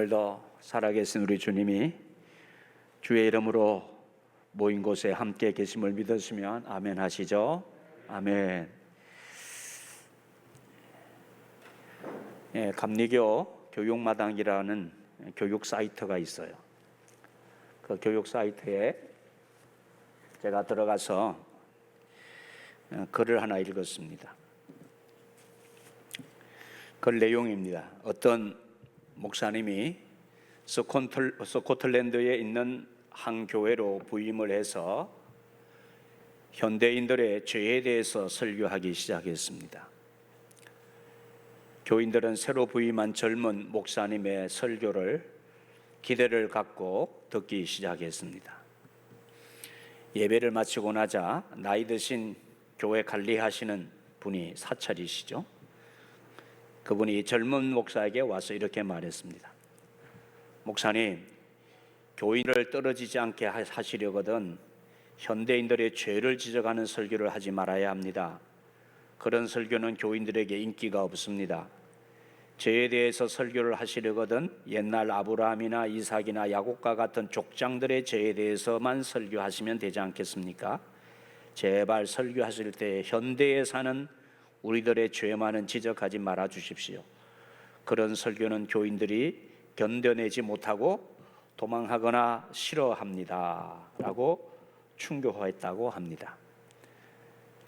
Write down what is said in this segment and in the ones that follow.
오늘도 살아계신 우리 주님이 주의 이름으로 모인 곳에 함께 계심을 믿으시면 아멘 하시죠. 아멘. 감리교 교육마당이라는 교육 사이트가 있어요. 그 교육 사이트에 제가 들어가서 글을 하나 읽었습니다. 글 내용입니다. 어떤 목사님이 스코틀랜드에 있는 한 교회로 부임을 해서 현대인들의 죄에 대해서 설교하기 시작했습니다. 교인들은 새로 부임한 젊은 목사님의 설교를 기대를 갖고 듣기 시작했습니다. 예배를 마치고 나자 나이 드신 교회 관리하시는 분이 사찰이시죠. 그분이 젊은 목사에게 와서 이렇게 말했습니다. 목사님, 교인을 떨어지지 않게 하시려거든 현대인들의 죄를 지적하는 설교를 하지 말아야 합니다. 그런 설교는 교인들에게 인기가 없습니다. 죄에 대해서 설교를 하시려거든 옛날 아브라함이나 이삭이나 야곱과 같은 족장들의 죄에 대해서만 설교하시면 되지 않겠습니까? 제발 설교하실 때 현대에 사는 우리들의 죄만은 지적하지 말아 주십시오. 그런 설교는 교인들이 견뎌내지 못하고 도망하거나 싫어합니다 라고 충고했다고 합니다.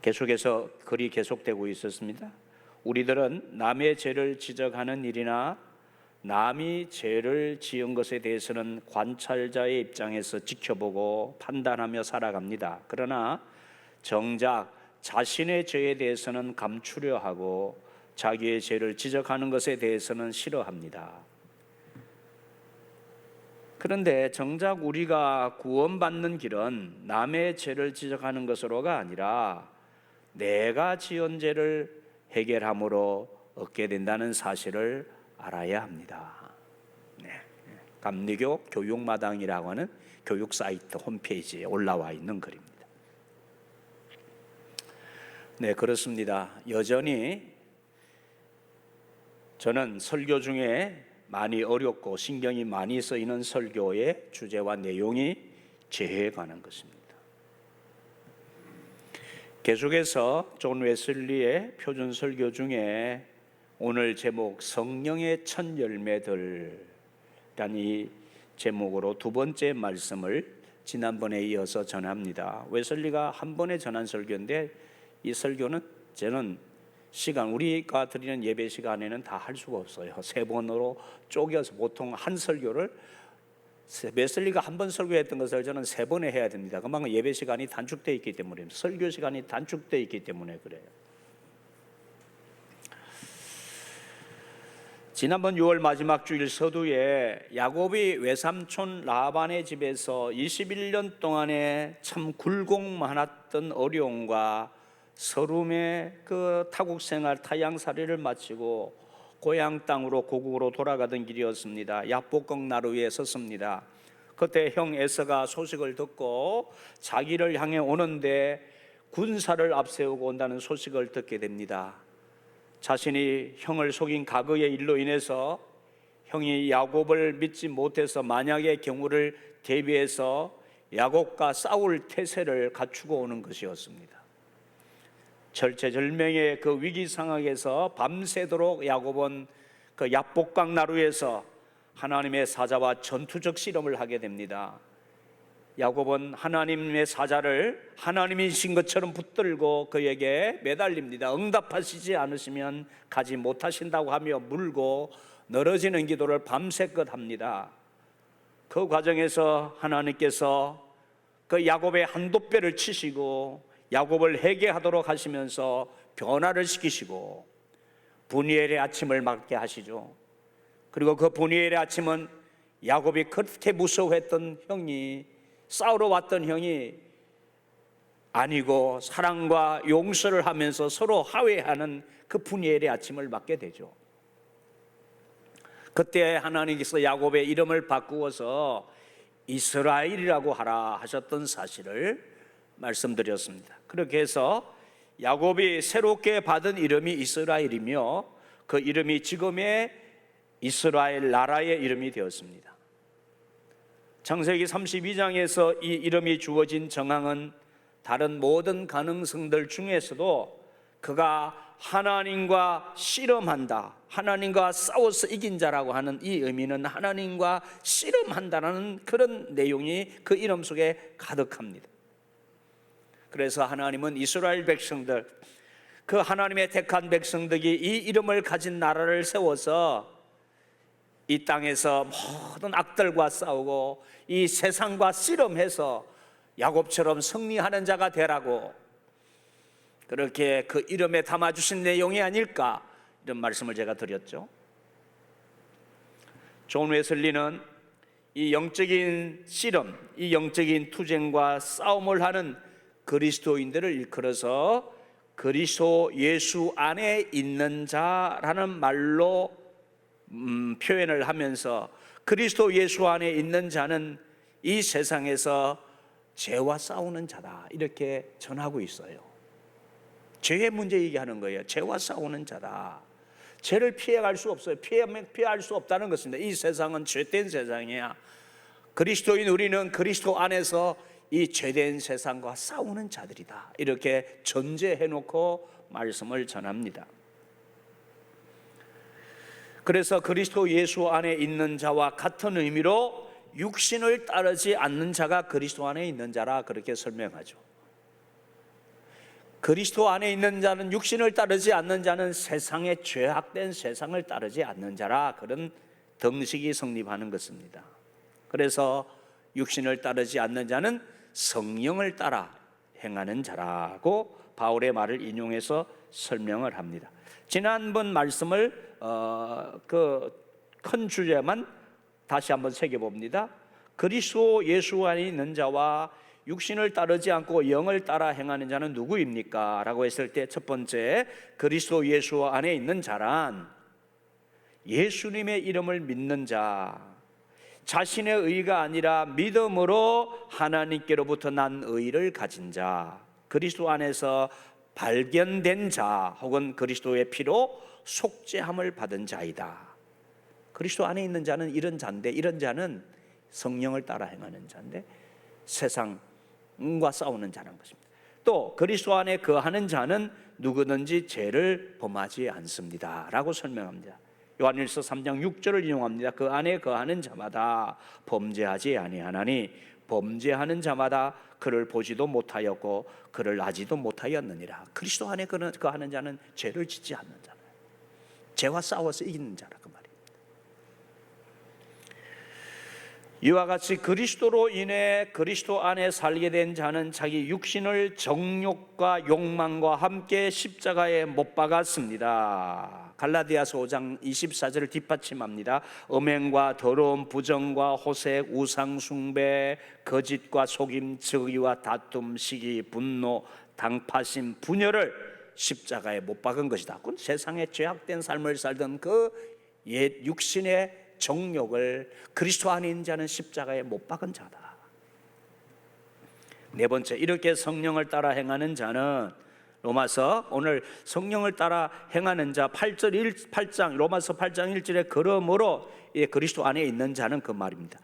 계속해서 글이 계속되고 있었습니다. 우리들은 남의 죄를 지적하는 일이나 남이 죄를 지은 것에 대해서는 관찰자의 입장에서 지켜보고 판단하며 살아갑니다. 그러나 정작 자신의 죄에 대해서는 감추려 하고 자기의 죄를 지적하는 것에 대해서는 싫어합니다. 그런데 정작 우리가 구원받는 길은 남의 죄를 지적하는 것으로가 아니라 내가 지은 죄를 해결함으로 얻게 된다는 사실을 알아야 합니다. 감리교 교육마당이라고 하는 교육 사이트 홈페이지에 올라와 있는 글입니다. 네, 그렇습니다. 여전히 저는 설교 중에 많이 어렵고 신경이 많이 쓰이는 설교의 주제와 내용이 죄에 관한 것입니다. 계속해서 존 웨슬리의 표준 설교 중에 오늘 제목 성령의 첫 열매들이라는 이 제목으로 두 번째 말씀을 지난번에 이어서 전합니다. 웨슬리가 한 번에 전한 설교인데 이 설교는 저는 우리가 드리는 예배 시간에는 다 할 수가 없어요. 세 번으로 쪼개서 보통 한 설교를 웨슬리가 한 번 설교했던 것을 저는 세 번에 해야 됩니다. 그만큼 예배 시간이 단축되어 있기 때문입니다. 설교 시간이 단축되어 있기 때문에 그래요. 지난번 6월 마지막 주일 서두에 야곱이 외삼촌 라반의 집에서 21년 동안에 참 굴곡 많았던 어려움과 서름의 그 타국 생활 타향살이를 마치고 고향 땅으로 고국으로 돌아가던 길이었습니다. 야복강 나루 위에 섰습니다. 그때 형 에서가 소식을 듣고 자기를 향해 오는데 군사를 앞세우고 온다는 소식을 듣게 됩니다. 자신이 형을 속인 과거의 일로 인해서 형이 야곱을 믿지 못해서 만약의 경우를 대비해서 야곱과 싸울 태세를 갖추고 오는 것이었습니다. 절체절명의 그 위기 상황에서 밤새도록 야곱은 그 야복강 나루에서 하나님의 사자와 전투적 실험을 하게 됩니다. 야곱은 하나님의 사자를 하나님이신 것처럼 붙들고 그에게 매달립니다. 응답하시지 않으시면 가지 못하신다고 하며 물고 늘어지는 기도를 밤새껏 합니다. 그 과정에서 하나님께서 그 야곱의 한돛뼈를 치시고 야곱을 회개하도록 하시면서 변화를 시키시고 분이엘의 아침을 맞게 하시죠. 그리고 그 분이엘의 아침은 야곱이 그렇게 무서워했던 형이, 싸우러 왔던 형이 아니고 사랑과 용서를 하면서 서로 화해하는 그 분이엘의 아침을 맞게 되죠. 그때 하나님께서 야곱의 이름을 바꾸어서 이스라엘이라고 하라 하셨던 사실을 말씀드렸습니다. 그렇게 해서 야곱이 새롭게 받은 이름이 이스라엘이며 그 이름이 지금의 이스라엘 나라의 이름이 되었습니다. 창세기 32장에서 이 이름이 주어진 정황은 다른 모든 가능성들 중에서도 그가 하나님과 씨름한다, 하나님과 싸워서 이긴 자라고 하는 이 의미는 하나님과 씨름한다라는 그런 내용이 그 이름 속에 가득합니다. 그래서 하나님은 이스라엘 백성들, 그 하나님의 택한 백성들이 이 이름을 가진 나라를 세워서 이 땅에서 모든 악들과 싸우고 이 세상과 씨름해서 야곱처럼 승리하는 자가 되라고, 그렇게 그 이름에 담아주신 내용이 아닐까, 이런 말씀을 제가 드렸죠. 존 웨슬리는 이 영적인 씨름, 이 영적인 투쟁과 싸움을 하는 그리스도인들을 일컬어서 그리스도 예수 안에 있는 자라는 말로 표현을 하면서, 그리스도 예수 안에 있는 자는 이 세상에서 죄와 싸우는 자다, 이렇게 전하고 있어요. 죄의 문제 얘기하는 거예요. 죄와 싸우는 자다. 죄를 피해갈 수 없어요. 피할 수 없다는 것입니다. 이 세상은 죄된 세상이야. 그리스도인 우리는 그리스도 안에서 이 죄된 세상과 싸우는 자들이다, 이렇게 전제해놓고 말씀을 전합니다. 그래서 그리스도 예수 안에 있는 자와 같은 의미로 육신을 따르지 않는 자가 그리스도 안에 있는 자라, 그렇게 설명하죠. 그리스도 안에 있는 자는, 육신을 따르지 않는 자는 세상의 죄악된 세상을 따르지 않는 자라, 그런 덩식이 성립하는 것입니다. 그래서 육신을 따르지 않는 자는 성령을 따라 행하는 자라고 바울의 말을 인용해서 설명을 합니다. 지난번 말씀을 큰 주제만 다시 한번 새겨봅니다. 그리스도 예수 안에 있는 자와 육신을 따르지 않고 영을 따라 행하는 자는 누구입니까? 라고 했을 때 첫 번째, 그리스도 예수 안에 있는 자란 예수님의 이름을 믿는 자, 자신의 의가 아니라 믿음으로 하나님께로부터 난 의를 가진 자, 그리스도 안에서 발견된 자, 혹은 그리스도의 피로 속죄함을 받은 자이다. 그리스도 안에 있는 자는 이런 자인데, 이런 자는 성령을 따라 행하는 자인데 세상과 싸우는 자라는 것입니다. 또 그리스도 안에 거하는 자는 누구든지 죄를 범하지 않습니다 라고 설명합니다. 요한일서 3장 6절을 인용합니다. 그 안에 거하는 자마다 범죄하지 아니하나니 범죄하는 자마다 그를 보지도 못하였고 그를 아지도 못하였느니라. 그리스도 안에 거하는 자는 죄를 짓지 않는 자예요. 죄와 싸워서 이기는 자라, 그 말입니다. 이와 같이 그리스도로 인해 그리스도 안에 살게 된 자는 자기 육신을 정욕과 욕망과 함께 십자가에 못 박았습니다. 갈라디아서 5장 24절을 뒷받침합니다. 음행과 더러움, 부정과 호색, 우상 숭배, 거짓과 속임, 즉위와 다툼, 시기, 분노, 당파심, 분열을 십자가에 못 박은 것이다. 그건 세상에 죄악된 삶을 살던 그 옛 육신의 정욕을 그리스도 안에 있는 자는 십자가에 못 박은 자다. 네 번째, 이렇게 성령을 따라 행하는 자는 로마서, 오늘 성령을 따라 행하는 자 8장 로마서 8장 1절에 그러므로 그리스도 안에 있는 자는, 그 말입니다.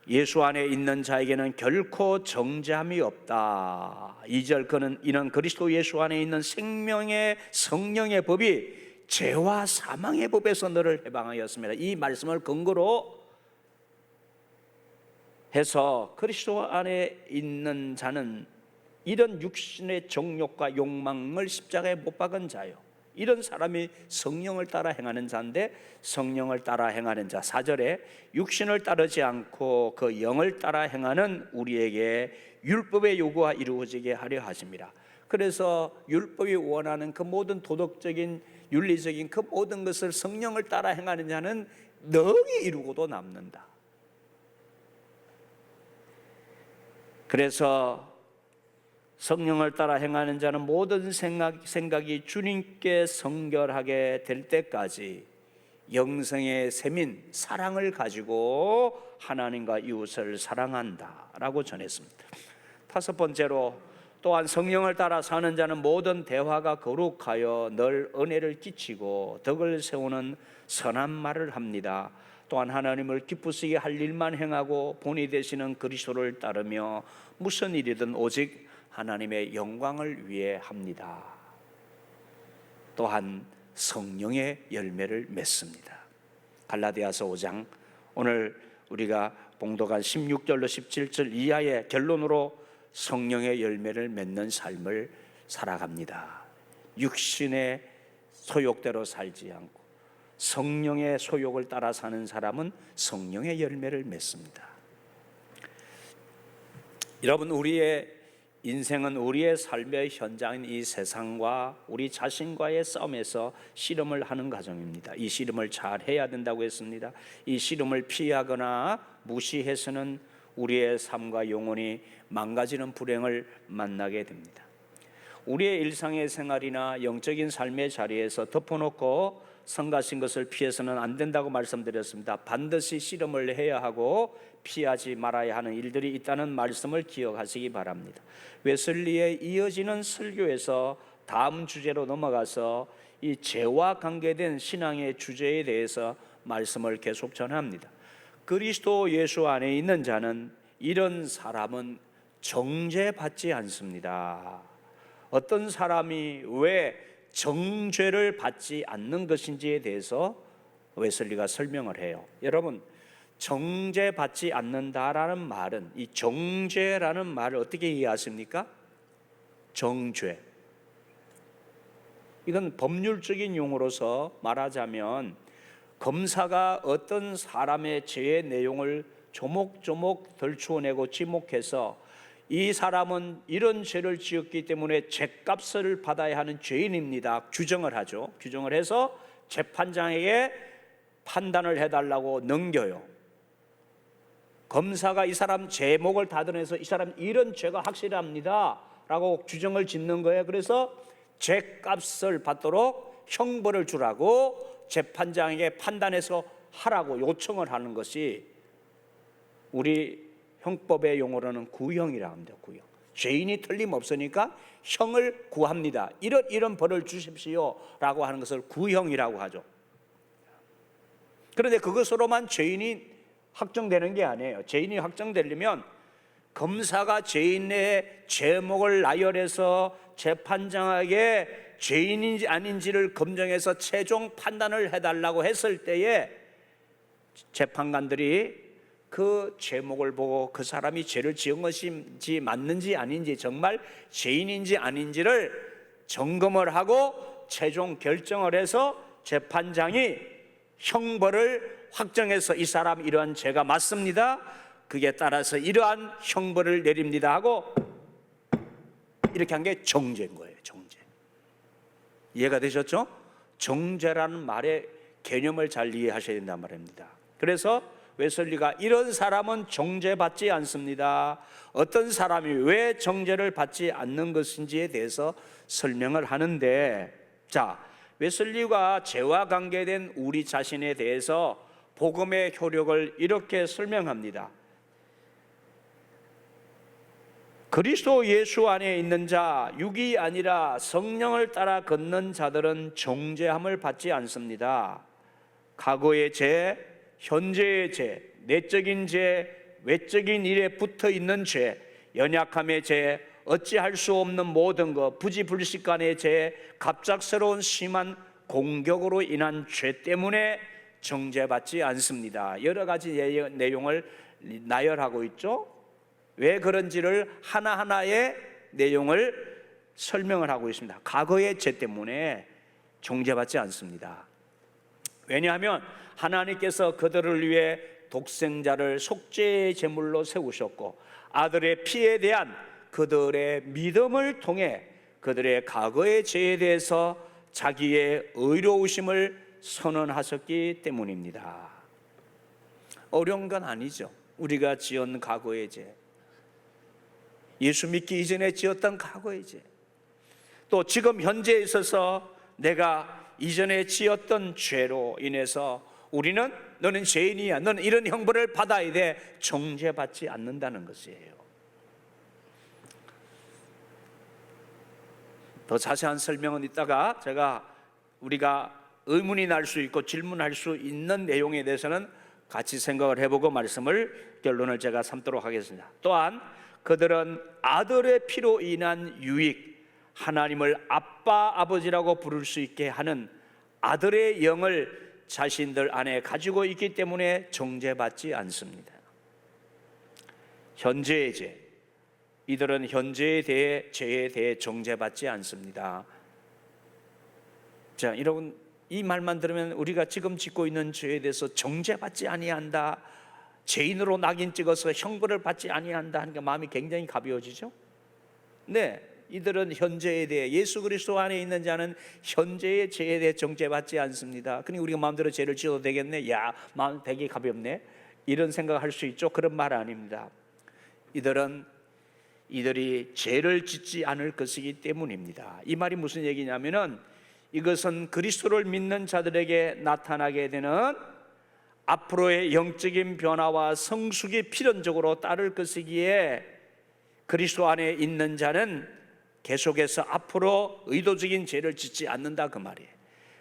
예수 안에 있는 자에게는 결코 정죄함이 없다. 2절, 이는 그리스도 예수 안에 있는 생명의 성령의 법이 죄와 사망의 법에서 너를 해방하였습니다. 이 말씀을 근거로 해서 그리스도 안에 있는 자는 이런 육신의 정욕과 욕망을 십자가에 못 박은 자요, 이런 사람이 성령을 따라 행하는 자인데, 성령을 따라 행하는 자 4절에 육신을 따르지 않고 그 영을 따라 행하는 우리에게 율법의 요구가 이루어지게 하려 하심이라. 그래서 율법이 원하는 그 모든 도덕적인 윤리적인 그 모든 것을 성령을 따라 행하는 자는 능히 이루고도 남는다. 그래서 성령을 따라 행하는 자는 모든 생각이 주님께 성결하게 될 때까지 영성의 샘인 사랑을 가지고 하나님과 이웃을 사랑한다 라고 전했습니다. 다섯 번째로, 또한 성령을 따라 사는 자는 모든 대화가 거룩하여 늘 은혜를 끼치고 덕을 세우는 선한 말을 합니다. 또한 하나님을 기쁘시게 할 일만 행하고 본이 되시는 그리스도를 따르며 무슨 일이든 오직 하나님의 영광을 위해 합니다. 또한 성령의 열매를 맺습니다. 갈라디아서 5장, 오늘 우리가 봉독한 16절로 17절 이하의 결론으로 성령의 열매를 맺는 삶을 살아갑니다. 육신의 소욕대로 살지 않고 성령의 소욕을 따라 사는 사람은 성령의 열매를 맺습니다. 여러분, 우리의 인생은 우리의 삶의 현장인 이 세상과 우리 자신과의 싸움에서 씨름을 하는 과정입니다. 이 씨름을 잘 해야 된다고 했습니다. 이 씨름을 피하거나 무시해서는 우리의 삶과 영혼이 망가지는 불행을 만나게 됩니다. 우리의 일상의 생활이나 영적인 삶의 자리에서 덮어놓고 성가신 것을 피해서는 안 된다고 말씀드렸습니다. 반드시 씨름을 해야 하고 피하지 말아야 하는 일들이 있다는 말씀을 기억하시기 바랍니다. 웨슬리의 이어지는 설교에서 다음 주제로 넘어가서 이 죄와 관계된 신앙의 주제에 대해서 말씀을 계속 전합니다. 그리스도 예수 안에 있는 자는 이런 사람은 정죄받지 않습니다. 어떤 사람이 왜 정죄를 받지 않는 것인지에 대해서 웨슬리가 설명을 해요. 여러분, 정죄받지 않는다라는 말은, 이 정죄라는 말을 어떻게 이해하십니까? 정죄, 이건 법률적인 용어로서 말하자면 검사가 어떤 사람의 죄의 내용을 조목조목 덜추어내고 지목해서 이 사람은 이런 죄를 지었기 때문에 죄값을 받아야 하는 죄인입니다, 규정을 하죠. 규정을 해서 재판장에게 판단을 해달라고 넘겨요. 검사가 이 사람 제목을 다듬어서 이 사람 이런 죄가 확실합니다 라고 규정을 짓는 거예요. 그래서 죄값을 받도록 형벌을 주라고 재판장에게 판단해서 하라고 요청을 하는 것이 우리 형법의 용어로는 구형이라고 합니다. 구형. 죄인이 틀림없으니까 형을 구합니다. 이런 벌을 주십시오 라고 하는 것을 구형이라고 하죠. 그런데 그것으로만 죄인이 확정되는 게 아니에요. 죄인이 확정되려면 검사가 죄인의 제목을 나열해서 재판장에게 죄인인지 아닌지를 검증해서 최종 판단을 해달라고 했을 때에 재판관들이 그 제목을 보고 그 사람이 죄를 지은 것인지 맞는지 아닌지, 정말 죄인인지 아닌지를 점검을 하고 최종 결정을 해서 재판장이 형벌을 확정해서 이 사람 이러한 죄가 맞습니다, 그게 따라서 이러한 형벌을 내립니다 하고 이렇게 한 게 정죄인 거예요. 정죄. 이해가 되셨죠? 정죄라는 말의 개념을 잘 이해하셔야 된단 말입니다. 그래서 웨슬리가 이런 사람은 정죄받지 않습니다, 어떤 사람이 왜 정죄를 받지 않는 것인지에 대해서 설명을 하는데, 자, 웨슬리가 죄와 관계된 우리 자신에 대해서 복음의 효력을 이렇게 설명합니다. 그리스도 예수 안에 있는 자, 육이 아니라 성령을 따라 걷는 자들은 정죄함을 받지 않습니다. 과거의 죄, 현재의 죄, 내적인 죄, 외적인 일에 붙어 있는 죄, 연약함의 죄, 어찌할 수 없는 모든 것, 부지불식간의 죄, 갑작스러운 심한 공격으로 인한 죄 때문에 정죄받지 않습니다. 여러 가지 내용을 나열하고 있죠. 왜 그런지를 하나하나의 내용을 설명을 하고 있습니다. 과거의 죄 때문에 정죄받지 않습니다. 왜냐하면 하나님께서 그들을 위해 독생자를 속죄의 제물로 세우셨고, 아들의 피에 대한 그들의 믿음을 통해 그들의 과거의 죄에 대해서 자기의 의로우심을 선언하셨기 때문입니다. 어려운 건 아니죠. 우리가 지은 과거의 죄, 예수 믿기 이전에 지었던 과거의 죄, 또 지금 현재에 있어서 내가 이전에 지었던 죄로 인해서 우리는 너는 죄인이야, 너는 이런 형벌을 받아야 돼, 정죄받지 않는다는 것이에요. 더 자세한 설명은 이따가 우리가 의문이 날 수 있고 질문할 수 있는 내용에 대해서는 같이 생각을 해보고 결론을 제가 삼도록 하겠습니다. 또한 그들은 아들의 피로 인한 유익, 하나님을 아빠, 아버지라고 부를 수 있게 하는 아들의 영을 자신들 안에 가지고 있기 때문에 정죄받지 않습니다. 현재의 죄, 이들은 현재에 대해 죄에 대해 정죄받지 않습니다. 자, 여러분, 이 말만 들으면 우리가 지금 짓고 있는 죄에 대해서 정죄받지 아니한다, 죄인으로 낙인 찍어서 형벌을 받지 아니한다 하니까 마음이 굉장히 가벼워지죠. 네, 이들은 현재에 대해, 예수 그리스도 안에 있는 자는 현재의 죄에 대해 정죄받지 않습니다. 그러니 우리가 마음대로 죄를 지어도 되겠네, 야, 마음 되게 가볍네, 이런 생각할 수 있죠. 그런 말 아닙니다. 이들이 죄를 짓지 않을 것이기 때문입니다. 이 말이 무슨 얘기냐면은, 이것은 그리스도를 믿는 자들에게 나타나게 되는 앞으로의 영적인 변화와 성숙이 필연적으로 따를 것이기에, 그리스도 안에 있는 자는 계속해서 앞으로 의도적인 죄를 짓지 않는다, 그 말이에요.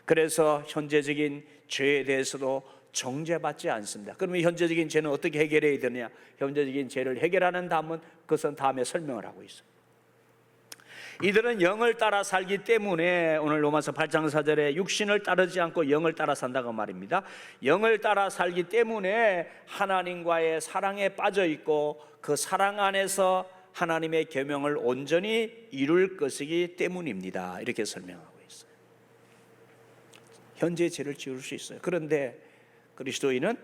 그래서 현재적인 죄에 대해서도 정죄받지 않습니다. 그러면 현재적인 죄는 어떻게 해결해야 되느냐? 현재적인 죄를 해결하는 다음은 그것은 다음에 설명을 하고 있어요. 이들은 영을 따라 살기 때문에, 오늘 로마서 8장 4절에 육신을 따르지 않고 영을 따라 산다고 말입니다. 영을 따라 살기 때문에 하나님과의 사랑에 빠져 있고, 그 사랑 안에서 하나님의 계명을 온전히 이룰 것이기 때문입니다. 이렇게 설명하고 있어요. 현재 죄를 지을 수 있어요. 그런데 그리스도인은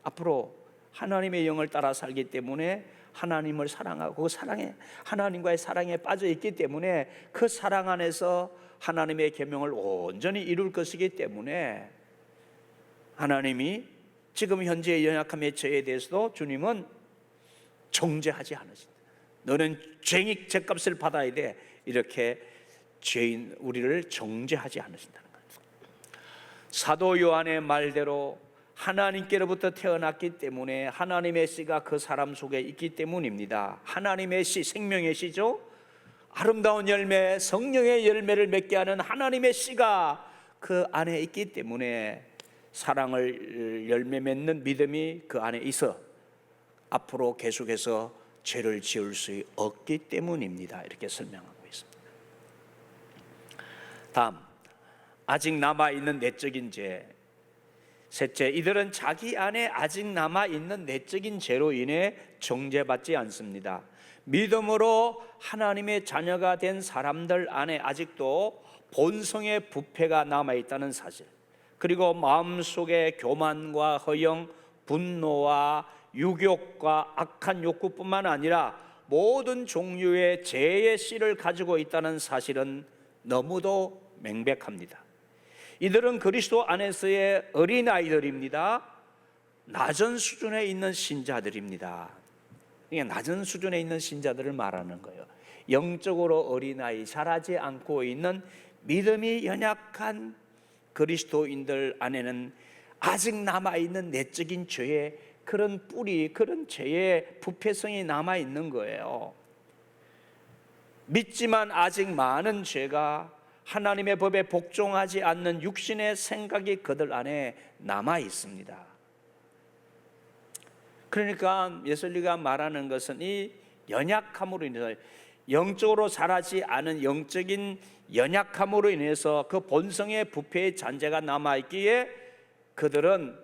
앞으로 하나님의 영을 따라 살기 때문에 하나님을 사랑하고, 그 사랑에, 하나님과의 사랑에 빠져 있기 때문에 그 사랑 안에서 하나님의 계명을 온전히 이룰 것이기 때문에, 하나님이 지금 현재의 연약함의 죄에 대해서도 주님은 정죄하지 않으신다. 너는 죄값을 받아야 돼, 이렇게 죄인 우리를 정죄하지 않으신다는 거예요. 사도 요한의 말대로 하나님께로부터 태어났기 때문에 하나님의 씨가 그 사람 속에 있기 때문입니다. 하나님의 씨, 생명의 씨죠. 아름다운 열매, 성령의 열매를 맺게 하는 하나님의 씨가 그 안에 있기 때문에 사랑을 열매 맺는 믿음이 그 안에 있어 앞으로 계속해서 죄를 지을 수 없기 때문입니다. 이렇게 설명하고 있습니다. 다음, 아직 남아있는 내적인 죄. 셋째, 이들은 자기 안에 아직 남아있는 내적인 죄로 인해 정죄받지 않습니다. 믿음으로 하나님의 자녀가 된 사람들 안에 아직도 본성의 부패가 남아있다는 사실, 그리고 마음속에 교만과 허영, 분노와 유욕과 악한 욕구뿐만 아니라 모든 종류의 죄의 씨를 가지고 있다는 사실은 너무도 명백합니다. 이들은 그리스도 안에서의 어린아이들입니다. 낮은 수준에 있는 신자들입니다. 이게 낮은 수준에 있는 신자들을 말하는 거예요. 영적으로 어린아이, 자라지 않고 있는 믿음이 연약한 그리스도인들 안에는 아직 남아있는 내적인 죄의 그런 뿌리, 그런 죄의 부패성이 남아있는 거예요. 믿지만 아직 많은 죄가 하나님의 법에 복종하지 않는 육신의 생각이 그들 안에 남아 있습니다. 그러니까 예슬리가 말하는 것은 이 연약함으로 인해서, 영적으로 자라지 않은 영적인 연약함으로 인해서 그 본성의 부패의 잔재가 남아 있기에 그들은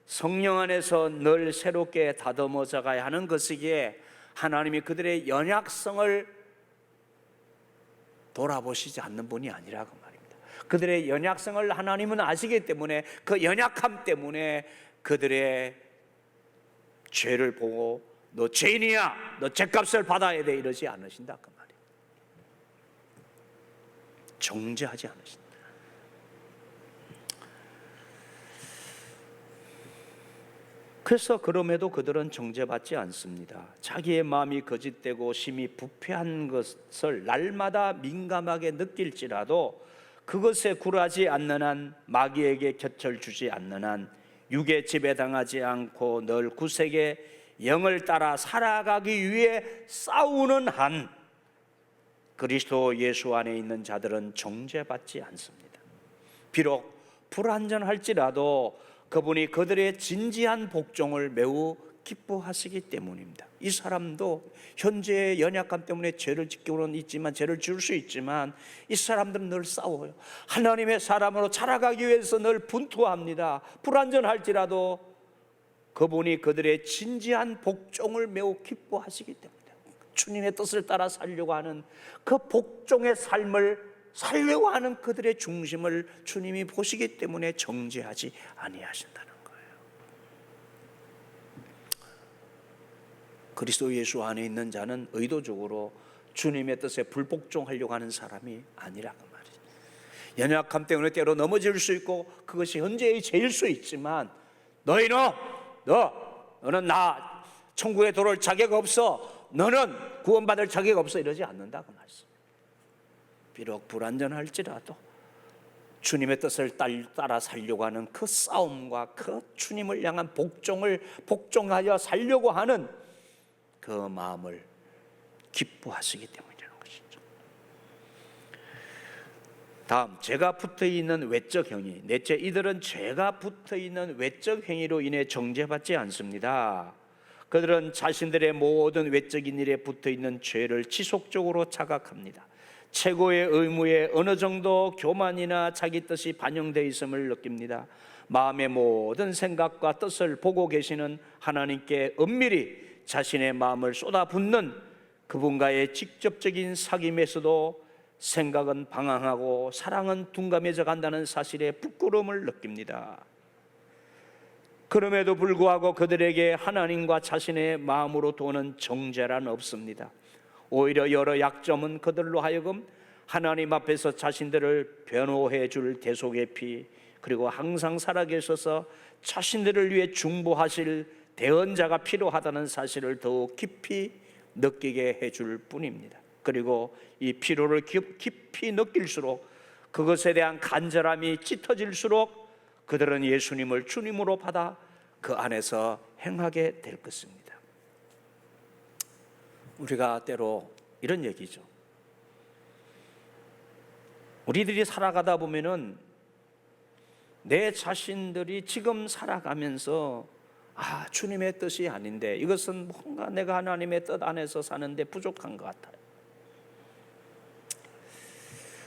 성령 안에서 늘 새롭게 다듬어져 가야 하는 것이기에 하나님이 그들의 연약성을 돌아보시지 않는 분이 아니라고 말입니다. 그들의 연약성을 하나님은 아시기 때문에 그 연약함 때문에 그들의 죄를 보고 너 죄인이야, 너 죄값을 받아야 돼, 이러지 않으신다, 그 말이에요. 정죄하지 않으신다. 그래서 그럼에도 그들은 정죄받지 않습니다. 자기의 마음이 거짓되고 심히 부패한 것을 날마다 민감하게 느낄지라도 그것에 굴하지 않는 한, 마귀에게 곁을 주지 않는 한, 육의 지배당하지 않고 늘 구색의 영을 따라 살아가기 위해 싸우는 한, 그리스도 예수 안에 있는 자들은 정죄받지 않습니다. 비록 불완전할지라도 그분이 그들의 진지한 복종을 매우 기뻐하시기 때문입니다. 이 사람도 현재의 연약함 때문에 죄를 짓고는 있지만, 죄를 지을 수 있지만, 이 사람들은 늘 싸워요. 하나님의 사람으로 자라가기 위해서 늘 분투합니다. 불완전할지라도 그분이 그들의 진지한 복종을 매우 기뻐하시기 때문에 주님의 뜻을 따라 살려고 하는 그 복종의 삶을 살려고 하는 그들의 중심을 주님이 보시기 때문에 정죄하지 아니하신다는 거예요. 그리스도 예수 안에 있는 자는 의도적으로 주님의 뜻에 불복종하려고 하는 사람이 아니라고 말이죠. 연약함 때문에 때로 넘어질 수 있고 그것이 현재의 죄일 수 있지만, 너는 나 천국에 들어올 자격 없어, 너는 구원받을 자격 없어, 이러지 않는다고 말씀. 비록 불완전할지라도 주님의 뜻을 따라 살려고 하는 그 싸움과 그 주님을 향한 복종하여 살려고 하는 그 마음을 기뻐하시기 때문이라는 것이죠. 다음, 죄가 붙어있는 외적 행위. 넷째, 이들은 죄가 붙어있는 외적 행위로 인해 정죄받지 않습니다. 그들은 자신들의 모든 외적인 일에 붙어있는 죄를 지속적으로 자각합니다. 최고의 의무에 어느 정도 교만이나 자기 뜻이 반영되어 있음을 느낍니다. 마음의 모든 생각과 뜻을 보고 계시는 하나님께 은밀히 자신의 마음을 쏟아붓는 그분과의 직접적인 사귐에서도 생각은 방황하고 사랑은 둔감해져 간다는 사실에 부끄러움을 느낍니다. 그럼에도 불구하고 그들에게 하나님과 자신의 마음으로 도는 정죄란 없습니다. 오히려 여러 약점은 그들로 하여금 하나님 앞에서 자신들을 변호해 줄 대속의 피, 그리고 항상 살아계셔서 자신들을 위해 중보하실 대언자가 필요하다는 사실을 더욱 깊이 느끼게 해줄 뿐입니다. 그리고 이 피로를 깊이 느낄수록, 그것에 대한 간절함이 짙어질수록 그들은 예수님을 주님으로 받아 그 안에서 행하게 될 것입니다. 우리가 때로 이런 얘기죠. 우리들이 살아가다 보면은 내 자신들이 지금 살아가면서 주님의 뜻이 아닌데, 이것은 뭔가 내가 하나님의 뜻 안에서 사는데 부족한 것 같아요.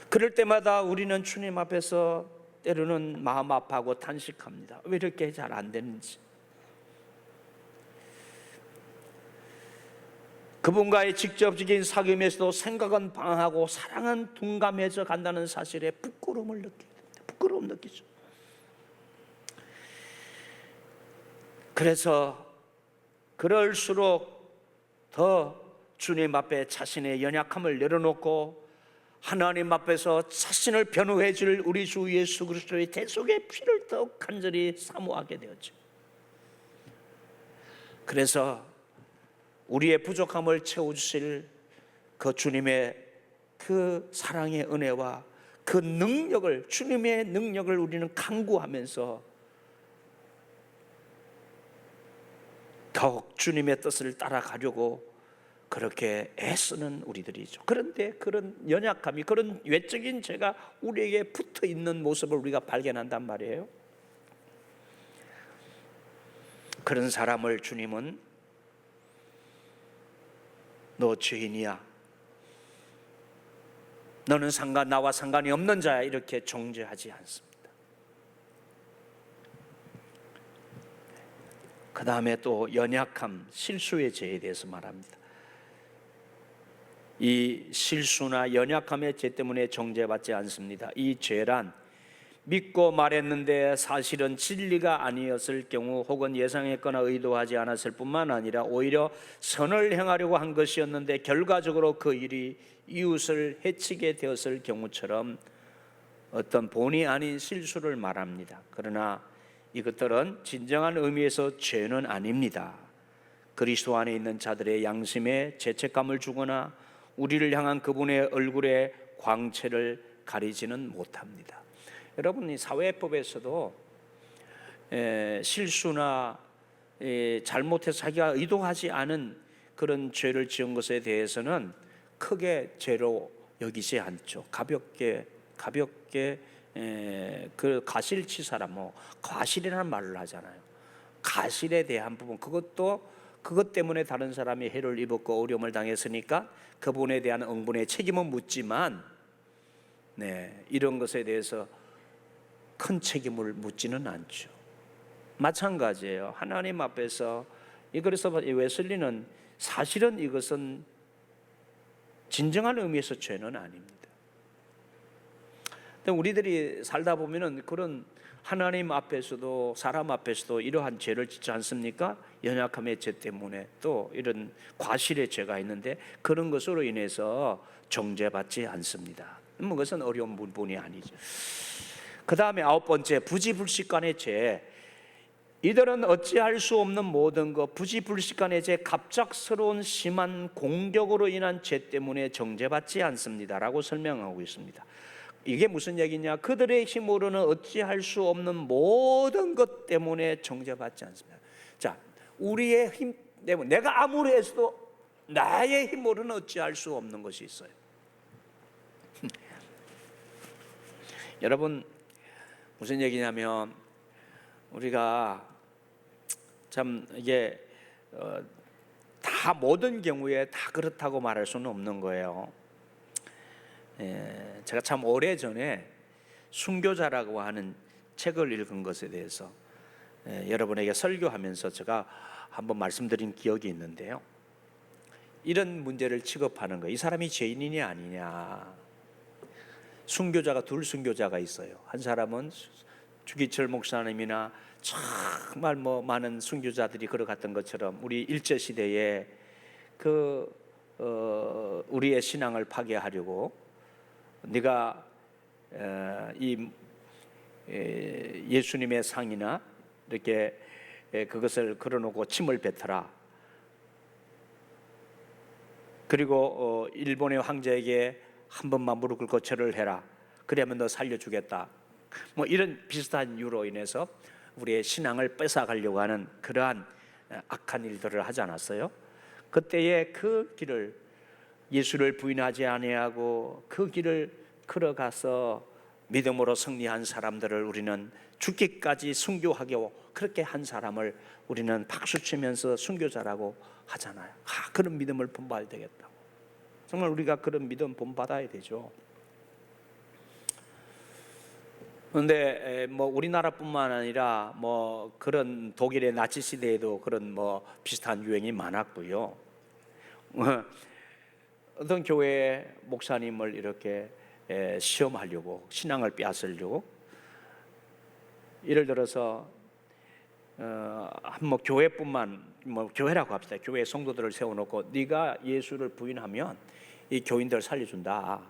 그럴 때마다 우리는 주님 앞에서 때로는 마음 아파하고 탄식합니다. 왜 이렇게 잘 안 되는지. 그분과의 직접적인 사귐에서도 생각은 방황하고 사랑은 둔감해져 간다는 사실에 부끄러움을 느낍니다. 부끄러움 느끼죠. 그래서 그럴수록 더 주님 앞에 자신의 연약함을 내려놓고 하나님 앞에서 자신을 변호해 줄 우리 주 예수 그리스도의 대속의 피를 더욱 간절히 사모하게 되었죠. 그래서 우리의 부족함을 채워주실 그 주님의 그 사랑의 은혜와 그 능력을, 주님의 능력을 우리는 간구하면서 더욱 주님의 뜻을 따라가려고 그렇게 애쓰는 우리들이죠. 그런데 그런 연약함이, 그런 외적인 죄가 우리에게 붙어 있는 모습을 우리가 발견한단 말이에요. 그런 사람을 주님은 너 죄인이야, 너는 나와 상관이 없는 자야, 이렇게 정죄하지 않습니다. 그 다음에 또 연약함, 실수의 죄에 대해서 말합니다. 이 실수나 연약함의 죄 때문에 정죄받지 않습니다. 이 죄란 믿고 말했는데 사실은 진리가 아니었을 경우, 혹은 예상했거나 의도하지 않았을 뿐만 아니라 오히려 선을 행하려고 한 것이었는데 결과적으로 그 일이 이웃을 해치게 되었을 경우처럼 어떤 본의 아닌 실수를 말합니다. 그러나 이것들은 진정한 의미에서 죄는 아닙니다. 그리스도 안에 있는 자들의 양심에 죄책감을 주거나 우리를 향한 그분의 얼굴의 광채를 가리지는 못합니다. 여러분, 이 사회법에서도 실수나 잘못해서 자기가 의도하지 않은 그런 죄를 지은 것에 대해서는 크게 죄로 여기지 않죠. 가볍게 그 가실치사라 뭐 과실이라는 말을 하잖아요. 가실에 대한 부분, 그것 때문에 다른 사람이 해를 입었고 어려움을 당했으니까 그분에 대한 응분의 책임은 묻지만, 이런 것에 대해서 큰 책임을 묻지는 않죠. 마찬가지예요. 하나님 앞에서 그래서 웨슬리는 사실은 이것은 진정한 의미에서 죄는 아닙니다. 근데 우리들이 살다 보면은 그런 하나님 앞에서도 사람 앞에서도 이러한 죄를 짓지 않습니까? 연약함의 죄 때문에 또 이런 과실의 죄가 있는데 그런 것으로 인해서 정죄받지 않습니다. 뭐 그것은 어려운 부분이 아니죠. 그 다음에 9번째, 부지불식간의 죄. 이들은 어찌할 수 없는 모든 것, 부지불식간의 죄, 갑작스러운 심한 공격으로 인한 죄 때문에 정죄받지 않습니다라고 설명하고 있습니다. 이게 무슨 얘기냐? 그들의 힘으로는 어찌할 수 없는 모든 것 때문에 정죄받지 않습니다. 자, 우리의 힘 때문에, 내가 아무리 해서도 나의 힘으로는 어찌할 수 없는 것이 있어요. 여러분, 무슨 얘기냐면 우리가 참 이게 다 모든 경우에 다 그렇다고 말할 수는 없는 거예요. 제가 참 오래전에 순교자라고 하는 책을 읽은 것에 대해서 여러분에게 설교하면서 제가 한번 말씀드린 기억이 있는데요. 이런 문제를 취급하는 거예요. 이 사람이 죄인이냐 아니냐. 둘 순교자가 있어요. 한 사람은 주기철 목사님이나 정말 많은 순교자들이 걸어갔던 것처럼 우리 일제시대에 우리의 신앙을 파괴하려고 네가 이 예수님의 상이나 이렇게 그것을 걸어놓고 침을 뱉어라. 그리고 일본의 황제에게 한 번만 무릎 꿇고 절을 해라. 그러면 너 살려주겠다. 뭐 이런 비슷한 이유로 인해서 우리의 신앙을 뺏어가려고 하는 그러한 악한 일들을 하지 않았어요? 그때의 그 길을 예수를 부인하지 아니하고 그 길을 걸어가서 믿음으로 승리한 사람들을 우리는 죽기까지 순교하고 그렇게 한 사람을 우리는 박수치면서 순교자라고 하잖아요. 그런 믿음을 본받아야 되겠다고. 정말 우리가 그런 믿음 본받아야 되죠. 그런데 우리나라뿐만 아니라 그런 독일의 나치 시대에도 그런 비슷한 유행이 많았고요. 어떤 교회 목사님을 이렇게 시험하려고, 신앙을 빼앗으려고, 예를 들어서 교회뿐만 교회라고 합시다. 교회 성도들을 세워놓고 네가 예수를 부인하면 이 교인들 살려준다.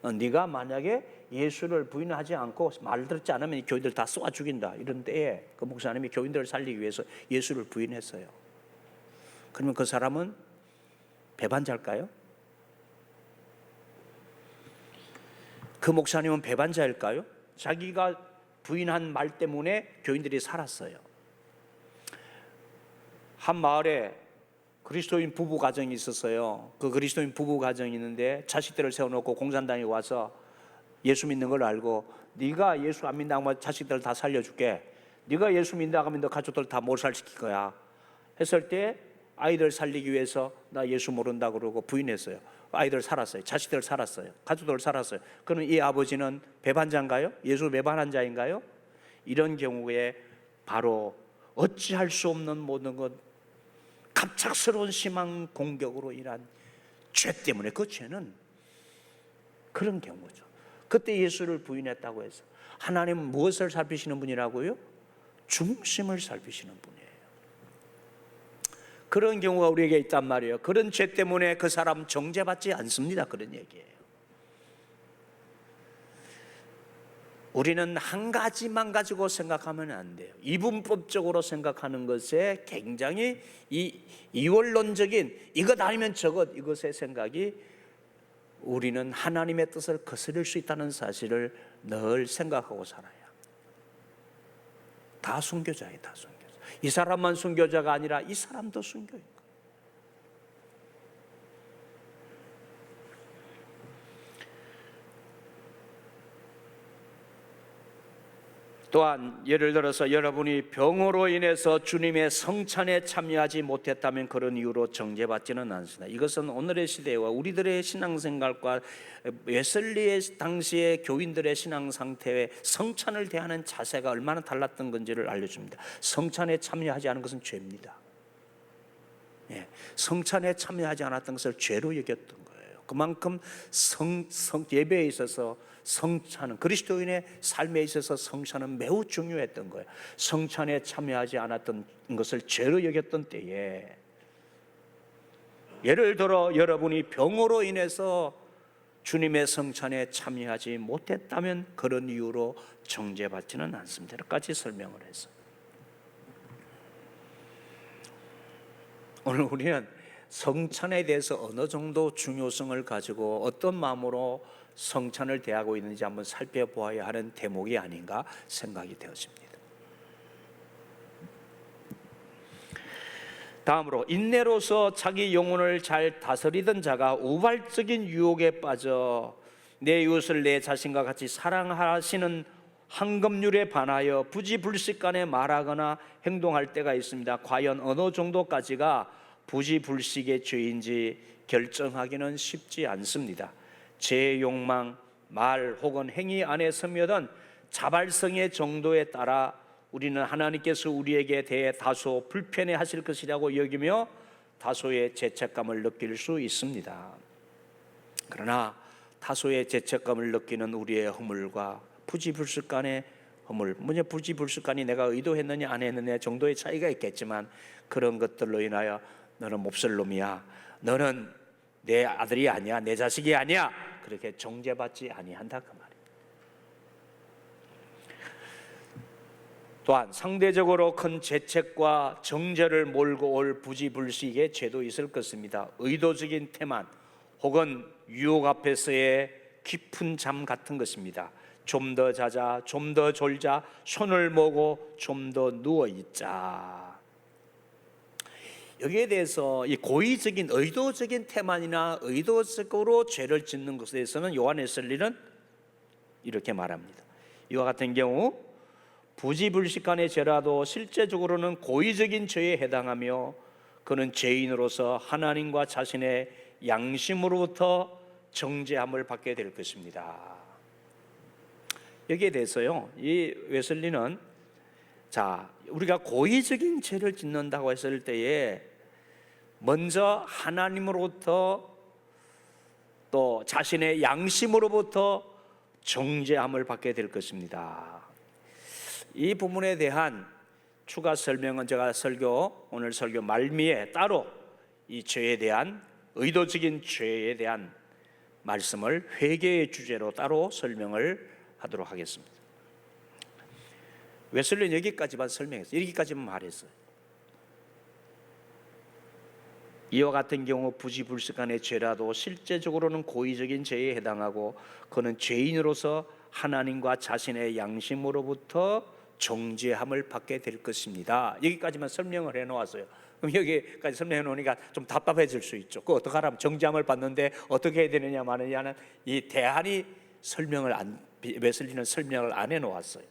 네가 만약에 예수를 부인하지 않고 말 듣지 않으면 이 교인들 다 쏘아 죽인다. 이런 때에 그 목사님이 교인들을 살리기 위해서 예수를 부인했어요. 그러면 그 사람은 배반자일까요? 그 목사님은 배반자일까요? 자기가 부인한 말 때문에 교인들이 살았어요. 한 마을에 그리스도인 부부 가정이 있었어요. 그 그리스도인 부부 가정이 있는데 자식들을 세워놓고 공산당이 와서 예수 믿는 걸 알고 네가 예수 안 믿는다고 하면 자식들 다 살려줄게. 네가 예수 믿는다고 하면 너 가족들 다 몰살시킬 거야. 했을 때 아이들 살리기 위해서 나 예수 모른다 그러고 부인했어요. 아이들 살았어요. 자식들 살았어요. 가족들 살았어요. 그러면 이 아버지는 배반자인가요? 예수 배반한 자인가요? 이런 경우에 바로 어찌할 수 없는 모든 것, 갑작스러운 심한 공격으로 인한 죄 때문에, 그 죄는 그런 경우죠. 그때 예수를 부인했다고 해서 하나님은 무엇을 살피시는 분이라고요? 중심을 살피시는 분이에요. 그런 경우가 우리에게 있단 말이에요. 그런 죄 때문에 그 사람 정죄받지 않습니다. 그런 얘기예요. 우리는 한 가지만 가지고 생각하면 안 돼요. 이분법적으로 생각하는 것에 굉장히 이원론적인 이것 아니면 저것, 이것의 생각이 우리는 하나님의 뜻을 거스릴 수 있다는 사실을 늘 생각하고 살아야 합니다. 다 순교자예요. 다 순교자. 이 사람만 순교자가 아니라 이 사람도 순교인 거예요. 또한 예를 들어서 여러분이 병으로 인해서 주님의 성찬에 참여하지 못했다면 그런 이유로 정죄받지는 않습니다. 이것은 오늘의 시대와 우리들의 신앙생활과 웨슬리의 당시의 교인들의 신앙 상태에 성찬을 대하는 자세가 얼마나 달랐던 건지를 알려줍니다. 성찬에 참여하지 않은 것은 죄입니다. 성찬에 참여하지 않았던 것을 죄로 여겼던 거예요. 그만큼 예배에 있어서 성찬은, 그리스도인의 삶에 있어서 성찬은 매우 중요했던 거예요. 성찬에 참여하지 않았던 것을 죄로 여겼던 때에, 예를 들어 여러분이 병으로 인해서 주님의 성찬에 참여하지 못했다면 그런 이유로 정죄받지는 않습니다. 이렇게까지 설명을 해서 오늘 우리는 성찬에 대해서 어느 정도 중요성을 가지고 어떤 마음으로 성찬을 대하고 있는지 한번 살펴보아야 하는 대목이 아닌가 생각이 되었습니다. 다음으로, 인내로서 자기 영혼을 잘 다스리던 자가 우발적인 유혹에 빠져 내 이웃을 내 자신과 같이 사랑하시는 황금률에 반하여 부지불식간에 말하거나 행동할 때가 있습니다. 과연 어느 정도까지가 부지불식의 죄인지 결정하기는 쉽지 않습니다. 제 욕망, 말 혹은 행위 안에 스며든 자발성의 정도에 따라 우리는 하나님께서 우리에게 대해 다소 불편해 하실 것이라고 여기며 다소의 죄책감을 느낄 수 있습니다. 그러나 다소의 죄책감을 느끼는 우리의 허물과 부지불식간의 허물, 부지불식간이 내가 의도했느냐 안 했느냐 정도의 차이가 있겠지만, 그런 것들로 인하여 너는 몹쓸 놈이야, 너는 내 아들이 아니야, 내 자식이 아니야, 그렇게 정죄받지 아니한다 그 말이에요. 또한 상대적으로 큰 죄책과 정죄를 몰고 올 부지불식의 죄도 있을 것입니다. 의도적인 태만 혹은 유혹 앞에서의 깊은 잠 같은 것입니다. 좀 더 자자, 좀 더 졸자, 손을 모고 좀 더 누워있자. 여기에 대해서 이 고의적인 의도적인 태만이나 의도적으로 죄를 짓는 것에 대해서는 요한 웨슬리는 이렇게 말합니다. 이와 같은 경우 부지불식간의 죄라도 실제적으로는 고의적인 죄에 해당하며 그는 죄인으로서 하나님과 자신의 양심으로부터 정죄함을 받게 될 것입니다. 여기에 대해서요, 이 웨슬리는 우리가 고의적인 죄를 짓는다고 했을 때에 먼저 하나님으로부터 또 자신의 양심으로부터 정죄함을 받게 될 것입니다. 이 부분에 대한 추가 설명은 제가 오늘 설교 말미에 따로 이 죄에 대한, 의도적인 죄에 대한 말씀을 회개의 주제로 따로 설명을 하도록 하겠습니다. 웨슬리는 여기까지만 설명했어요. 여기까지만 말했어요. 이와 같은 경우 부지불식간의 죄라도 실제적으로는 고의적인 죄에 해당하고 그는 죄인으로서 하나님과 자신의 양심으로부터 정죄함을 받게 될 것입니다. 여기까지만 설명을 해놓았어요. 그럼 여기까지 설명해 놓으니까 좀 답답해질 수 있죠. 그 어떻게 하라면 정죄함을 받는데 어떻게 해야 되느냐 마느냐는 이 대안이 웨슬리는 설명을 안 해놓았어요.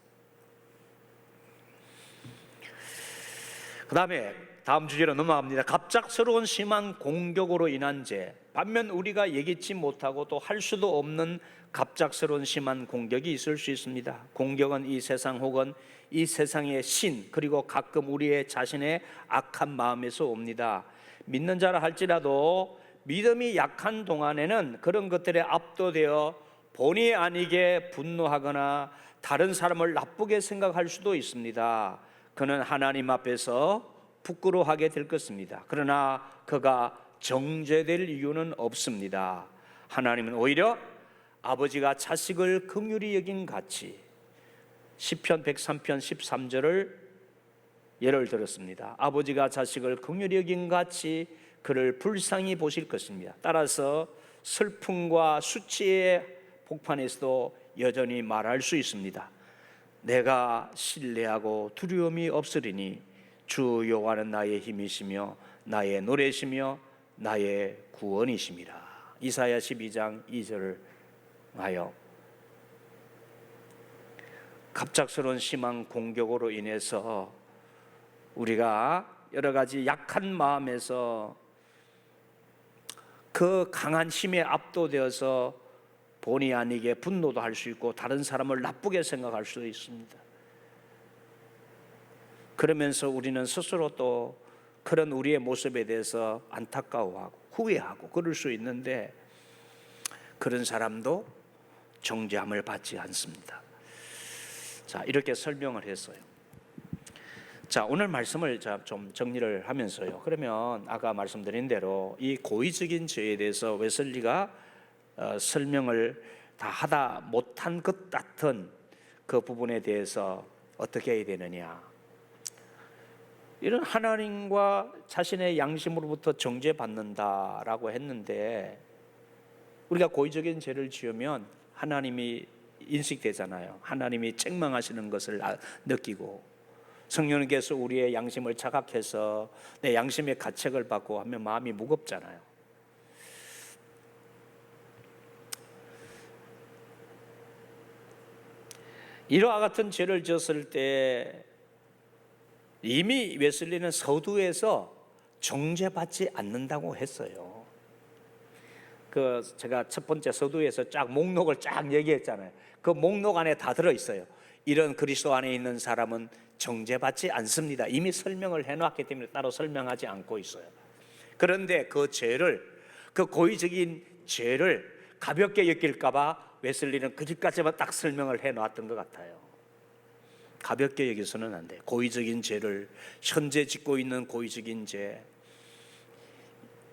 그 다음에 다음 주제로 넘어갑니다. 갑작스러운 심한 공격으로 인한 죄. 반면 우리가 예기치 못하고 또 할 수도 없는 갑작스러운 심한 공격이 있을 수 있습니다. 공격은 이 세상 혹은 이 세상의 신, 그리고 가끔 우리의 자신의 악한 마음에서 옵니다. 믿는 자라 할지라도 믿음이 약한 동안에는 그런 것들에 압도되어 본의 아니게 분노하거나 다른 사람을 나쁘게 생각할 수도 있습니다. 그는 하나님 앞에서 부끄러워하게 될 것입니다. 그러나 그가 정죄될 이유는 없습니다. 하나님은 오히려 아버지가 자식을 긍휼히 여긴 같이 시편 103편 13절을 예를 들었습니다. 아버지가 자식을 긍휼히 여긴 같이 그를 불쌍히 보실 것입니다. 따라서 슬픔과 수치의 복판에서도 여전히 말할 수 있습니다. 내가 신뢰하고 두려움이 없으리니 주 여호와는 나의 힘이시며 나의 노래시며 나의 구원이심이라. 이사야 12장 2절을 하여 갑작스러운 심한 공격으로 인해서 우리가 여러 가지 약한 마음에서 그 강한 힘에 압도되어서 본의 아니게 분노도 할 수 있고 다른 사람을 나쁘게 생각할 수도 있습니다. 그러면서 우리는 스스로 또 그런 우리의 모습에 대해서 안타까워하고 후회하고 그럴 수 있는데, 그런 사람도 정죄함을 받지 않습니다. 자, 이렇게 설명을 했어요. 자, 오늘 말씀을 좀 정리를 하면서요. 그러면 아까 말씀드린 대로 이 고의적인 죄에 대해서 웨슬리가 설명을 다 하다 못한 것 같은 그 부분에 대해서 어떻게 해야 되느냐. 이런 하나님과 자신의 양심으로부터 정죄받는다라고 했는데, 우리가 고의적인 죄를 지으면 하나님이 인식되잖아요. 하나님이 책망하시는 것을 느끼고, 성령님께서 우리의 양심을 자각해서 내 양심의 가책을 받고 하면 마음이 무겁잖아요. 이와 같은 죄를 지었을 때 이미 웨슬리는 서두에서 정죄받지 않는다고 했어요. 제가 첫 번째 서두에서 목록을 얘기했잖아요. 그 목록 안에 다 들어있어요. 이런 그리스도 안에 있는 사람은 정죄받지 않습니다. 이미 설명을 해놨기 때문에 따로 설명하지 않고 있어요. 그런데 그 고의적인 죄를 가볍게 여길까봐 웨슬리는 거기까지만 딱 설명을 해놨던 것 같아요. 가볍게 여기서는 안 돼요. 고의적인 죄를, 현재 짓고 있는 고의적인 죄,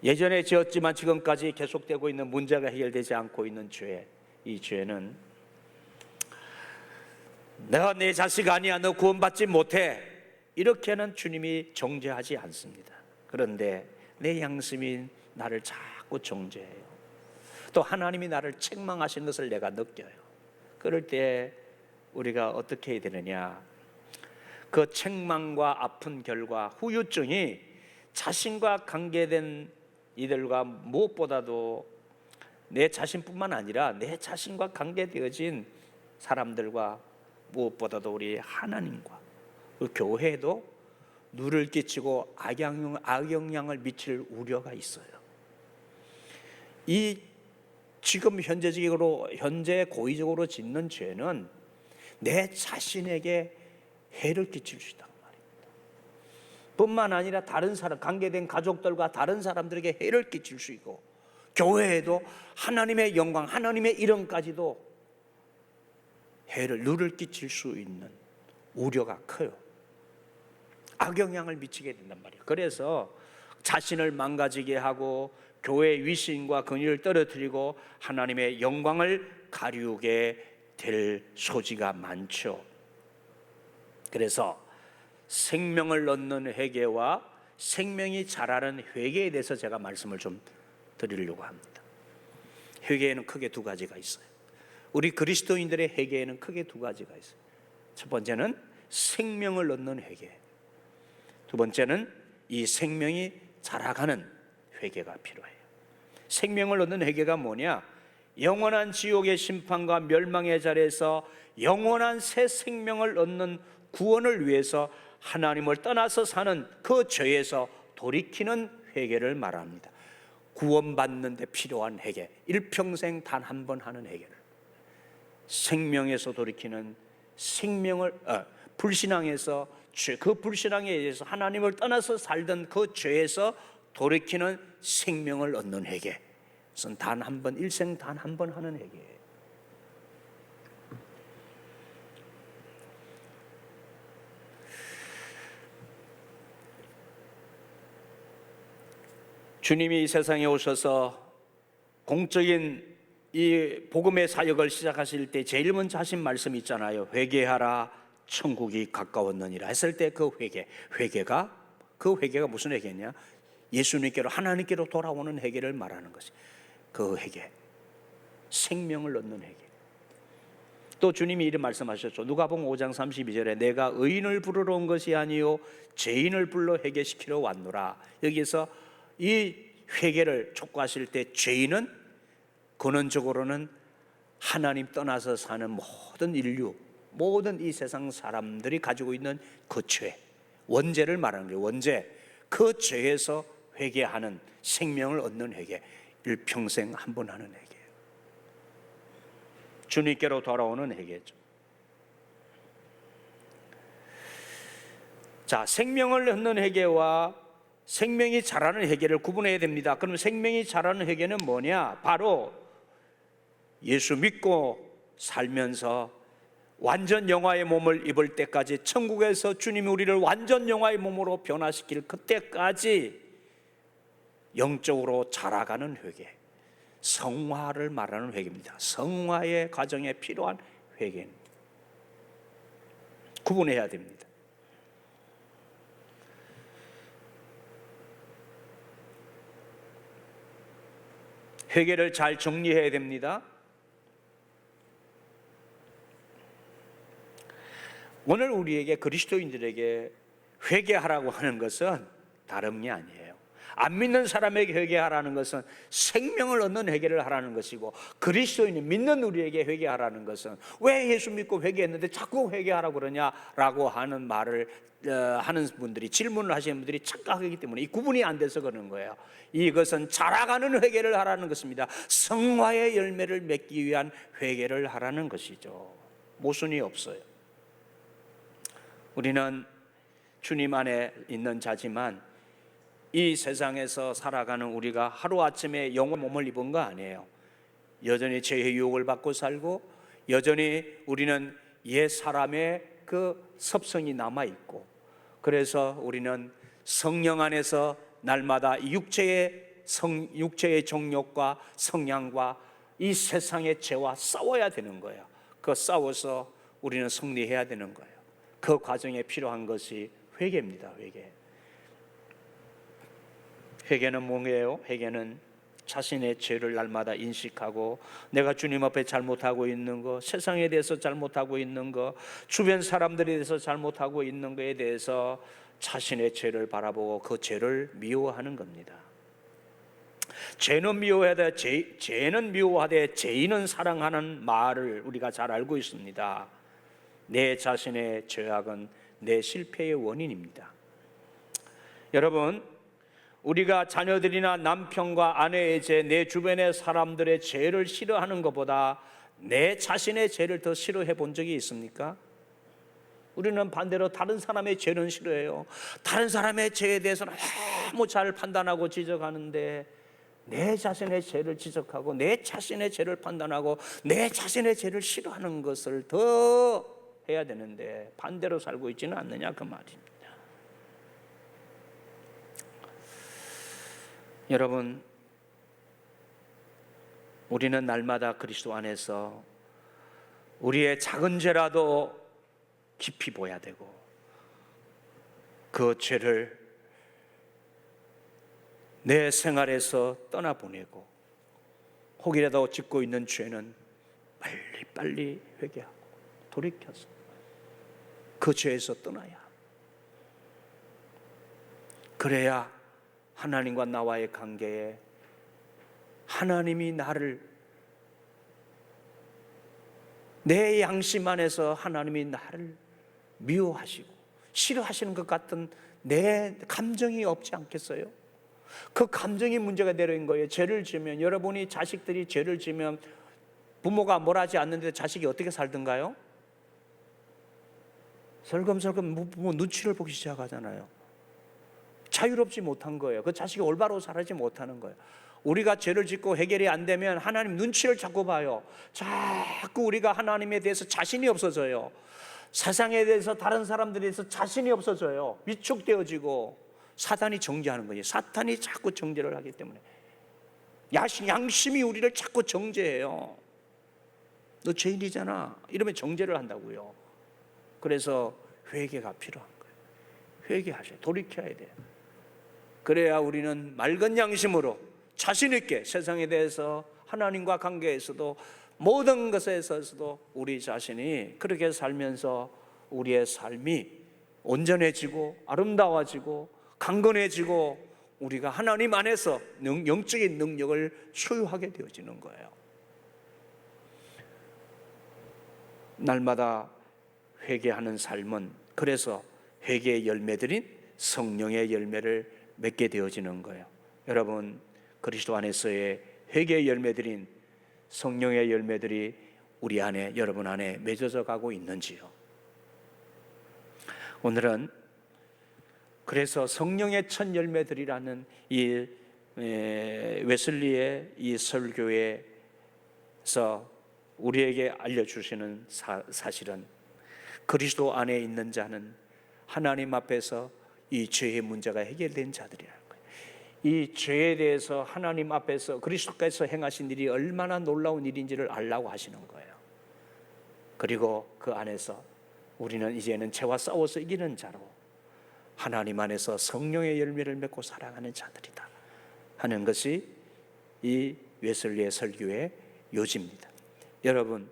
예전에 지었지만 지금까지 계속되고 있는 문제가 해결되지 않고 있는 죄, 이 죄는 내가 내 자식 아니야, 너 구원받지 못해, 이렇게는 주님이 정죄하지 않습니다. 그런데 내 양심이 나를 자꾸 정죄해요. 또 하나님이 나를 책망하신 것을 내가 느껴요. 그럴 때 우리가 어떻게 해야 되느냐. 그 책망과 아픈 결과, 후유증이 자신과 관계된 이들과 무엇보다도 내 자신뿐만 아니라 내 자신과 관계되어진 사람들과 무엇보다도 우리 하나님과 그 교회에도 누를 끼치고 악영향을 미칠 우려가 있어요. 이 지금 현재 고의적으로 짓는 죄는 내 자신에게 해를 끼칠 수 있다는 말입니다. 뿐만 아니라 다른 사람, 관계된 가족들과 다른 사람들에게 해를 끼칠 수 있고, 교회에도 하나님의 영광, 하나님의 이름까지도 누를 끼칠 수 있는 우려가 커요. 악영향을 미치게 된단 말이에요. 그래서 자신을 망가지게 하고 교회의 위신과 권위를 떨어뜨리고 하나님의 영광을 가리우게 될 소지가 많죠. 그래서 생명을 얻는 회개와 생명이 자라는 회개에 대해서 제가 말씀을 좀 드리려고 합니다. 회개에는 크게 두 가지가 있어요. 우리 그리스도인들의 회개에는 크게 두 가지가 있어요. 첫 번째는 생명을 얻는 회개, 두 번째는 이 생명이 자라가는 회개가 필요해요. 생명을 얻는 회개가 뭐냐? 영원한 지옥의 심판과 멸망의 자리에서 영원한 새 생명을 얻는 구원을 위해서 하나님을 떠나서 사는 그 죄에서 돌이키는 회개를 말합니다. 구원받는 데 필요한 회개, 일평생 단 한 번 하는 회개를, 생명에서 돌이키는 불신앙에서 그 불신앙에 의해서 하나님을 떠나서 살던 그 죄에서 돌이키는 생명을 얻는 회개. 그것은 단 한 번, 일생 단 한 번 하는 회개예요. 주님이 이 세상에 오셔서 공적인 이 복음의 사역을 시작하실 때 제일 먼저 하신 말씀이 있잖아요. 회개하라, 천국이 가까웠느니라 했을 때 그 회개가 무슨 회개냐? 예수님께로, 하나님께로 돌아오는 회개를 말하는 것이 그 회개, 생명을 얻는 회개. 또 주님이 이런 말씀하셨죠. 누가복음 5장 32절에 내가 의인을 부르러 온 것이 아니요 죄인을 불러 회개시키러 왔노라. 여기서 이 회개를 촉구하실 때 죄인은 근원적으로는 하나님 떠나서 사는 모든 인류, 모든 이 세상 사람들이 가지고 있는 그 죄, 원죄를 말하는 거예요. 원죄. 그 죄에서 회개하는, 생명을 얻는 회개, 일평생 한 번 하는 회개예요. 주님께로 돌아오는 회개죠. 자, 생명을 얻는 회개와 생명이 자라는 회개를 구분해야 됩니다. 그럼 생명이 자라는 회개는 뭐냐? 바로 예수 믿고 살면서 완전 영화의 몸을 입을 때까지, 천국에서 주님이 우리를 완전 영화의 몸으로 변화시킬 그때까지 영적으로 자라가는 회개, 성화를 말하는 회개입니다. 성화의 과정에 필요한 회개입니다. 구분해야 됩니다. 회개를 잘 정리해야 됩니다. 오늘 우리에게, 그리스도인들에게 회개하라고 하는 것은 다른 게 아니에요. 안 믿는 사람에게 회개하라는 것은 생명을 얻는 회개를 하라는 것이고, 그리스도인이 믿는 우리에게 회개하라는 것은 왜 예수 믿고 회개했는데 자꾸 회개하라고 그러냐라고 하는 말을 하는 분들이, 질문을 하시는 분들이 착각하기 때문에 이 구분이 안 돼서 그러는 거예요. 이것은 자라가는 회개를 하라는 것입니다. 성화의 열매를 맺기 위한 회개를 하라는 것이죠. 모순이 없어요. 우리는 주님 안에 있는 자지만 이 세상에서 살아가는 우리가 하루아침에 영원 몸을 입은 거 아니에요. 여전히 죄의 유혹을 받고 살고, 여전히 우리는 옛 사람의 그 섭성이 남아있고, 그래서 우리는 성령 안에서 날마다 육체의 정욕과 성향과 이 세상의 죄와 싸워야 되는 거예요. 그 싸워서 우리는 승리해야 되는 거예요. 그 과정에 필요한 것이 회개입니다. 회개는 뭐예요? 회개는 자신의 죄를 날마다 인식하고, 내가 주님 앞에 잘못하고 있는 거, 세상에 대해서 잘못하고 있는 거, 주변 사람들에 대해서 잘못하고 있는 거에 대해서 자신의 죄를 바라보고 그 죄를 미워하는 겁니다. 죄는 미워하되 죄인은 사랑하는 말을 우리가 잘 알고 있습니다. 내 자신의 죄악은 내 실패의 원인입니다. 여러분, 우리가 자녀들이나 남편과 아내의 죄, 내 주변의 사람들의 죄를 싫어하는 것보다 내 자신의 죄를 더 싫어해 본 적이 있습니까? 우리는 반대로 다른 사람의 죄는 싫어해요. 다른 사람의 죄에 대해서는 너무 잘 판단하고 지적하는데, 내 자신의 죄를 지적하고 내 자신의 죄를 판단하고 내 자신의 죄를 싫어하는 것을 더 해야 되는데 반대로 살고 있지는 않느냐, 그 말입니다. 여러분, 우리는 날마다 그리스도 안에서 우리의 작은 죄라도 깊이 보아야 되고, 그 죄를 내 생활에서 떠나보내고, 혹이라도 짓고 있는 죄는 빨리 회개하고 돌이켜서 그 죄에서 떠나야 합니다. 그래야 하나님과 나와의 관계에 하나님이 나를, 내 양심 안에서 하나님이 나를 미워하시고 싫어하시는 것 같은 내 감정이 없지 않겠어요? 그 감정이 문제가 되는 거예요. 죄를 지으면, 여러분이 자식들이 죄를 지으면 부모가 뭘 하지 않는데 자식이 어떻게 살던가요? 설금설금 부모 눈치를 보기 시작하잖아요. 자유롭지 못한 거예요. 그 자식이 올바로 살지 못하는 거예요. 우리가 죄를 짓고 해결이 안 되면 하나님 눈치를 자꾸 봐요. 자꾸 우리가 하나님에 대해서 자신이 없어져요. 세상에 대해서, 다른 사람들에 대해서 자신이 없어져요. 위축되어지고 사탄이 정죄하는 거예요. 사탄이 자꾸 정죄를 하기 때문에 양심이 우리를 자꾸 정죄해요. 너 죄인이잖아 이러면 정죄를 한다고요. 그래서 회개가 필요한 거예요. 회개하셔야, 돌이켜야 돼요. 그래야 우리는 맑은 양심으로 자신 있게 세상에 대해서, 하나님과 관계에서도, 모든 것에 있어서도 우리 자신이 그렇게 살면서 우리의 삶이 온전해지고 아름다워지고 강건해지고 우리가 하나님 안에서 영적인 능력을 소유하게 되어지는 거예요. 날마다 회개하는 삶은 그래서 회개의 열매들인 성령의 열매를 맺게 되어지는 거예요. 여러분, 그리스도 안에서의 회개의 열매들인 성령의 열매들이 우리 안에, 여러분 안에 맺어져 가고 있는지요? 오늘은 그래서 성령의 첫 열매들이라는 이 웨슬리의 이 설교에서 우리에게 알려주시는 사실은 그리스도 안에 있는 자는 하나님 앞에서 이 죄의 문제가 해결된 자들이라는 거예요. 이 죄에 대해서 하나님 앞에서 그리스도께서 행하신 일이 얼마나 놀라운 일인지를 알라고 하시는 거예요. 그리고 그 안에서 우리는 이제는 죄와 싸워서 이기는 자로 하나님 안에서 성령의 열매를 맺고 살아가는 자들이다 하는 것이 이 웨슬리의 설교의 요지입니다. 여러분,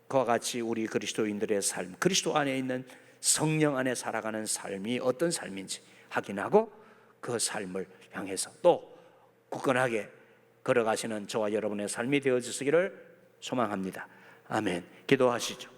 그와 같이 우리 그리스도인들의 삶, 그리스도 안에 있는 성령 안에 살아가는 삶이 어떤 삶인지 확인하고 그 삶을 향해서 또 굳건하게 걸어가시는 저와 여러분의 삶이 되어지시기를 소망합니다. 아멘. 기도하시죠.